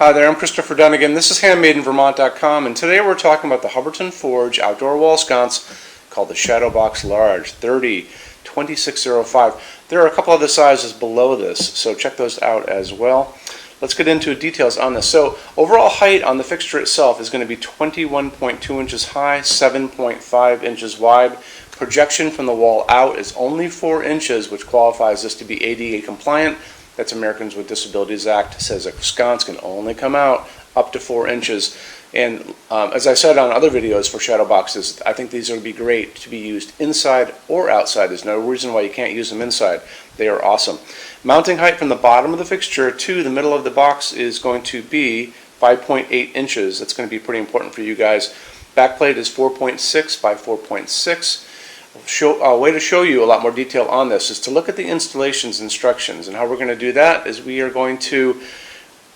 Hi there, I'm Christopher Dunnigan. This is HandmadeInVermont.com, and today we're talking about the Hubbardton Forge outdoor wall sconce called the Shadow Box Large 30-2605. There are a couple other sizes below this, so check those out as well. Let's get into details on this. So overall height on the fixture itself is going to be 21.2 inches high, 7.5 inches wide. Projection from the wall out is only 4 inches, which qualifies this to be ADA compliant. That's Americans with Disabilities Act. It says a sconce can only come out up to 4 inches. And as I said on other videos for shadow boxes, I think these are going to be great to be used inside or outside. There's no reason why you can't use them inside. They are awesome. Mounting height from the bottom of the fixture to the middle of the box is going to be 5.8 inches. That's going to be pretty important for you guys. Backplate is 4.6 by 4.6. A way to show you a lot more detail on this is to look at the installations instructions, and how we're going to do that is we are going to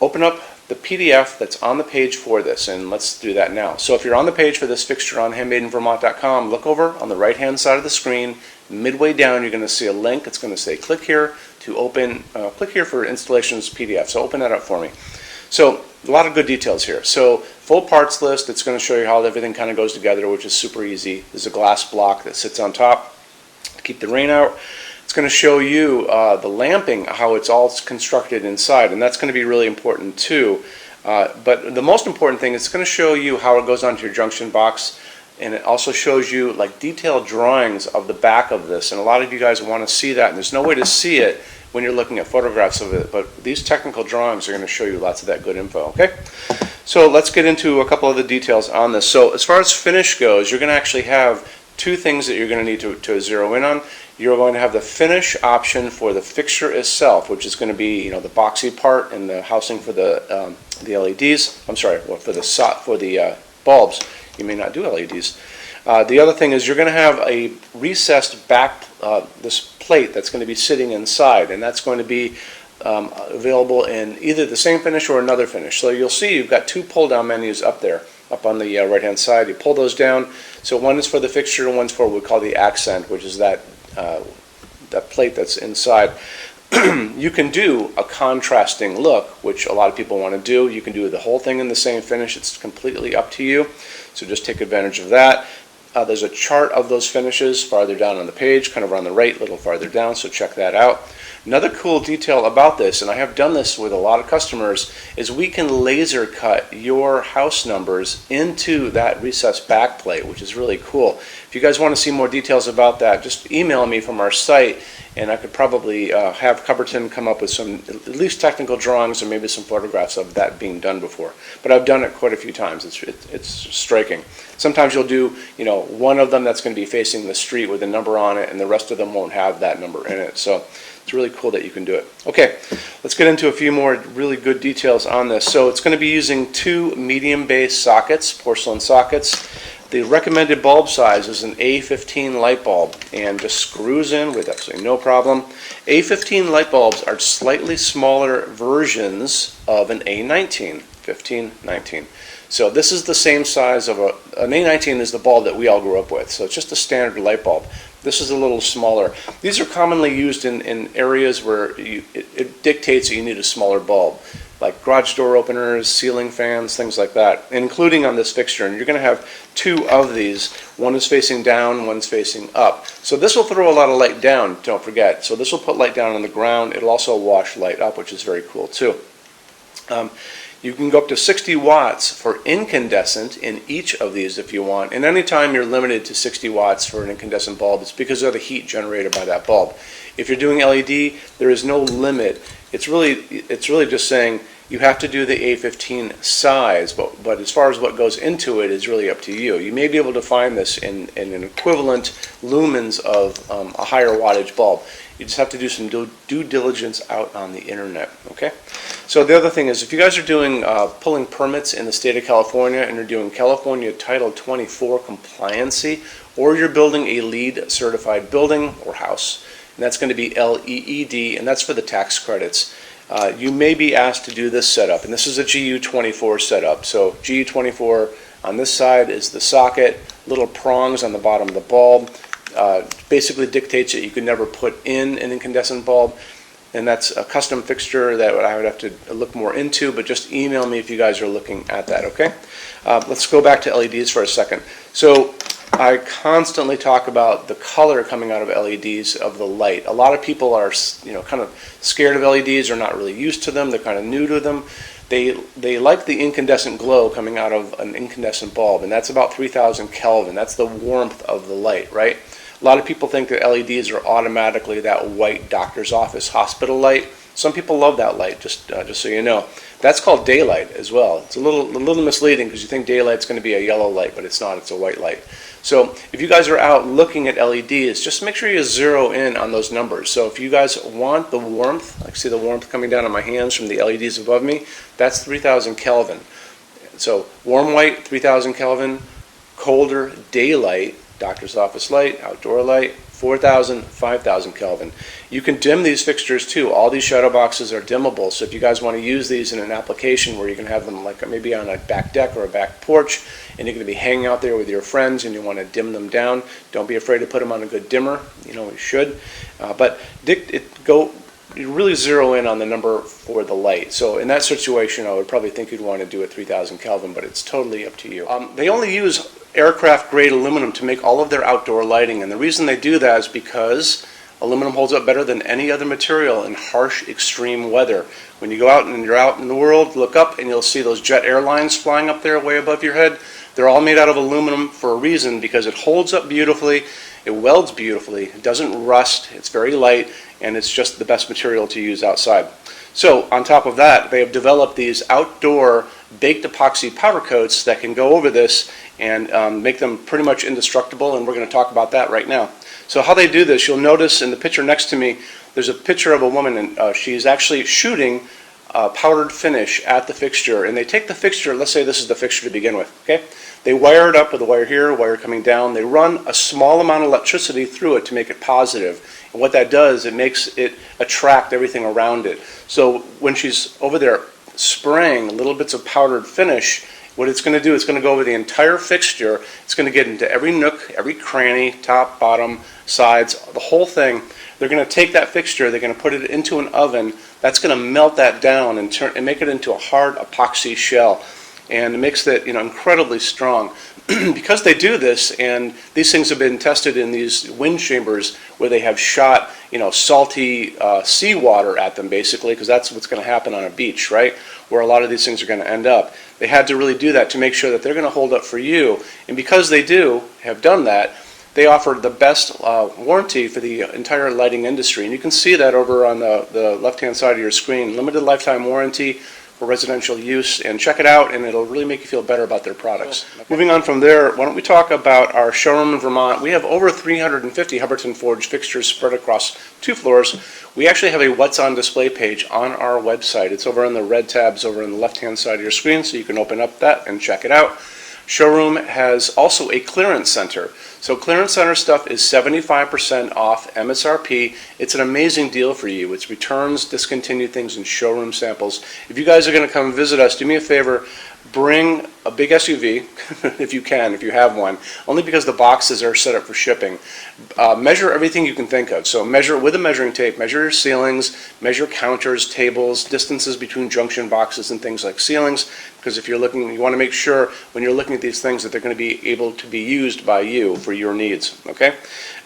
open up the PDF that's on the page for this, and let's do that now. So if you're on the page for this fixture on HandmadeInVermont.com, look over on the right hand side of the screen. Midway down you're going to see a link. It's going to say click here to open, click here for installations PDF. So open that up for me. So a lot of good details here. So full parts list, it's going to show you how everything kind of goes together, which is super easy. There's a glass block that sits on top to keep the rain out. It's going to show you the lamping, how it's all constructed inside, and that's going to be really important too. But the most important thing is it's going to show you how it goes onto your junction box, and it also shows you like detailed drawings of the back of this, and a lot of you guys want to see that, and there's no way to see it when you're looking at photographs of it, but these technical drawings are going to show you lots of that good info. Okay, so let's get into a couple of the details on this. So as far as finish goes, you're going to actually have two things that you're going to need to zero in on. You're going to have the finish option for the fixture itself, which is going to be, you know, the boxy part and the housing for the LEDs. I'm sorry, well, for the bulbs. You may not do LEDs. The other thing is you're going to have a recessed back, this plate that's going to be sitting inside, and that's going to be available in either the same finish or another finish. So you'll see you've got two pull-down menus up there, up on the right-hand side. You pull those down. So one is for the fixture and one's for what we call the accent, which is that plate that's inside. You can do a contrasting look, which a lot of people want to do. You can do the whole thing in the same finish. It's completely up to you. So just take advantage of that. There's a chart of those finishes farther down on the page, kind of on the right, a little farther down, so check that out. Another cool detail about this, and I have done this with a lot of customers, is we can laser cut your house numbers into that recessed back plate, which is really cool. If you guys want to see more details about that, just email me from our site, and I could probably have Hubbardton come up with some at least technical drawings or maybe some photographs of that being done before. But I've done it quite a few times. It's striking. Sometimes you'll do, you know, one of them that's going to be facing the street with a number on it, and the rest of them won't have that number in it. So it's really cool that you can do it. Okay, let's get into a few more really good details on this. So it's going to be using two medium base sockets, porcelain sockets. The recommended bulb size is an A15 light bulb, and just screws in with absolutely no problem. A15 light bulbs are slightly smaller versions of an A19, 15, 19. So this is the same size of an A19 is the bulb that we all grew up with. So it's just a standard light bulb. This is a little smaller. These are commonly used in areas where it dictates that you need a smaller bulb, like garage door openers, ceiling fans, things like that, including on this fixture. And you're going to have two of these. One is facing down, one's facing up. So this will throw a lot of light down, don't forget. So this will put light down on the ground. It'll also wash light up, which is very cool too. You can go up to 60 watts for incandescent in each of these if you want. And anytime you're limited to 60 watts for an incandescent bulb, it's because of the heat generated by that bulb. If you're doing LED, there is no limit. It's really just saying you have to do the A15 size, but as far as what goes into it is really up to you. You may be able to find this in an equivalent lumens of a higher wattage bulb. You just have to do some due diligence out on the internet, okay? So the other thing is, if you guys are doing pulling permits in the state of California and you're doing California Title 24 compliancy, or you're building a LEED certified building or house, and that's going to be LEED, and that's for the tax credits. You may be asked to do this setup, and this is a GU24 setup. So GU24 on this side is the socket, little prongs on the bottom of the bulb. Basically dictates that you could never put in an incandescent bulb. and that's a custom fixture that I would have to look more into, but just email me if you guys are looking at that, okay? Let's go back to LEDs for a second. So I constantly talk about the color coming out of LEDs of the light. A lot of people are, kind of scared of LEDs or not really used to them. They're kind of new to them. They like the incandescent glow coming out of an incandescent bulb, and that's about 3,000 Kelvin. That's the warmth of the light, right? A lot of people think that LEDs are automatically that white doctor's office hospital light. Some people love that light, just so you know. That's called daylight as well. It's a little misleading because you think daylight's going to be a yellow light, but it's not. It's a white light. So if you guys are out looking at LEDs, just make sure you zero in on those numbers. So if you guys want the warmth, like see the warmth coming down on my hands from the LEDs above me, that's 3,000 Kelvin. So warm white, 3,000 Kelvin, colder daylight, doctor's office light, outdoor light, 4,000, 5,000 Kelvin. You can dim these fixtures too. All these shadow boxes are dimmable, so if you guys want to use these in an application where you can have them like maybe on a back deck or a back porch, and you're going to be hanging out there with your friends and you want to dim them down, don't be afraid to put them on a good dimmer. You should. But you really zero in on the number for the light. So in that situation, I would probably think you'd want to do it 3,000 Kelvin, but it's totally up to you. They only use aircraft grade aluminum to make all of their outdoor lighting, and the reason they do that is because aluminum holds up better than any other material in harsh extreme weather. When you go out and you're out in the world, look up and you'll see those jet airlines flying up there way above your head. They're all made out of aluminum for a reason, because it holds up beautifully, it welds beautifully, it doesn't rust, it's very light, and it's just the best material to use outside. So on top of that, they have developed these outdoor baked epoxy powder coats that can go over this and make them pretty much indestructible, and we're going to talk about that right now. So how they do this, you'll notice in the picture next to me, there's a picture of a woman, and she's actually shooting powdered finish at the fixture, and they take the fixture, let's say this is the fixture to begin with, okay? They wire it up with a wire here, a wire coming down. They run a small amount of electricity through it to make it positive. And what that does, it makes it attract everything around it. So when she's over there spraying little bits of powdered finish, what it's going to do, it's going to go over the entire fixture. It's going to get into every nook, every cranny, top, bottom, sides, the whole thing. They're going to take that fixture, they're going to put it into an oven. That's going to melt that down and make it into a hard epoxy shell. And it makes it incredibly strong. Because they do this, and these things have been tested in these wind chambers where they have shot salty seawater at them, basically, because that's what's going to happen on a beach, right, where a lot of these things are going to end up. They had to really do that to make sure that they're going to hold up for you. And because they have done that, they offer the best warranty for the entire lighting industry. And you can see that over on the left-hand side of your screen. Limited lifetime warranty for residential use, and check it out, and it'll really make you feel better about their products. Okay. Moving on from there, why don't we talk about our showroom in Vermont. We have over 350 Hubbardton Forge fixtures spread across 2 floors. We actually have a What's on Display page on our website. It's over on the red tabs over on the left-hand side of your screen, so you can open up that and check it out. Showroom has also a clearance center. So clearance center stuff is 75% off MSRP. It's an amazing deal for you. It's returns, discontinued things, and showroom samples. If you guys are going to come visit us, do me a favor, bring a big SUV, if you can, if you have one, only because the boxes are set up for shipping. Measure everything you can think of. So measure with a measuring tape, measure your ceilings, measure counters, tables, distances between junction boxes and things like ceilings, because if you're looking, you want to make sure when you're looking at these things that they're going to be able to be used by you for your needs, okay?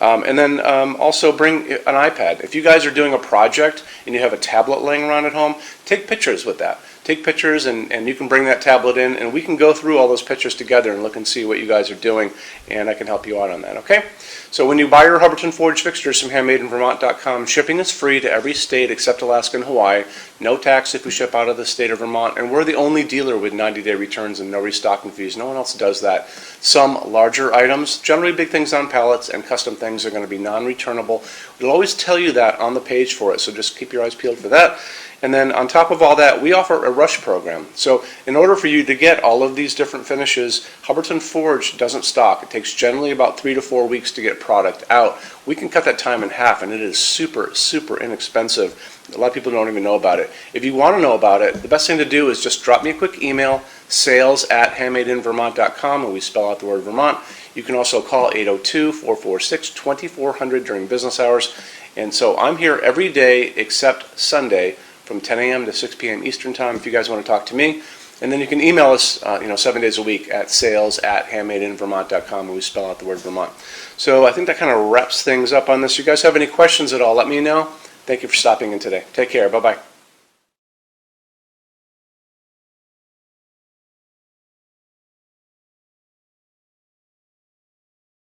And then also bring an iPad. If you guys are doing a project and you have a tablet laying around at home, take pictures with that. Take pictures, and you can bring that tablet in, and we can go through all those pictures together and look and see what you guys are doing, and I can help you out on that, okay? So when you buy your Hubbardton Forge fixtures from HandmadeInVermont.com, shipping is free to every state except Alaska and Hawaii. No tax if we ship out of the state of Vermont, and we're the only dealer with 90-day returns and no restocking fees. No one else does that. Some larger items, generally big things on pallets and custom things, are going to be non-returnable. We'll always tell you that on the page for it, so just keep your eyes peeled for that. And then on top of all that, we offer a rush program. So in order for you to get all of these different finishes, Hubbardton Forge doesn't stock. It takes generally about 3 to 4 weeks to get product out. We can cut that time in half, and it is super, super inexpensive. A lot of people don't even know about it. If you want to know about it, the best thing to do is just drop me a quick email, sales@HandmadeInVermont.com, and we spell out the word Vermont. You can also call 802-446-2400 during business hours, And so I'm here every day except Sunday from 10 a.m. to 6 p.m. Eastern Time if you guys want to talk to me. And then you can email us 7 days a week at sales@HandmadeInVermont.com, and we spell out the word Vermont. So I think that kind of wraps things up on this. You guys have any questions at all, let me know. Thank you for stopping in today. Take care. Bye-bye.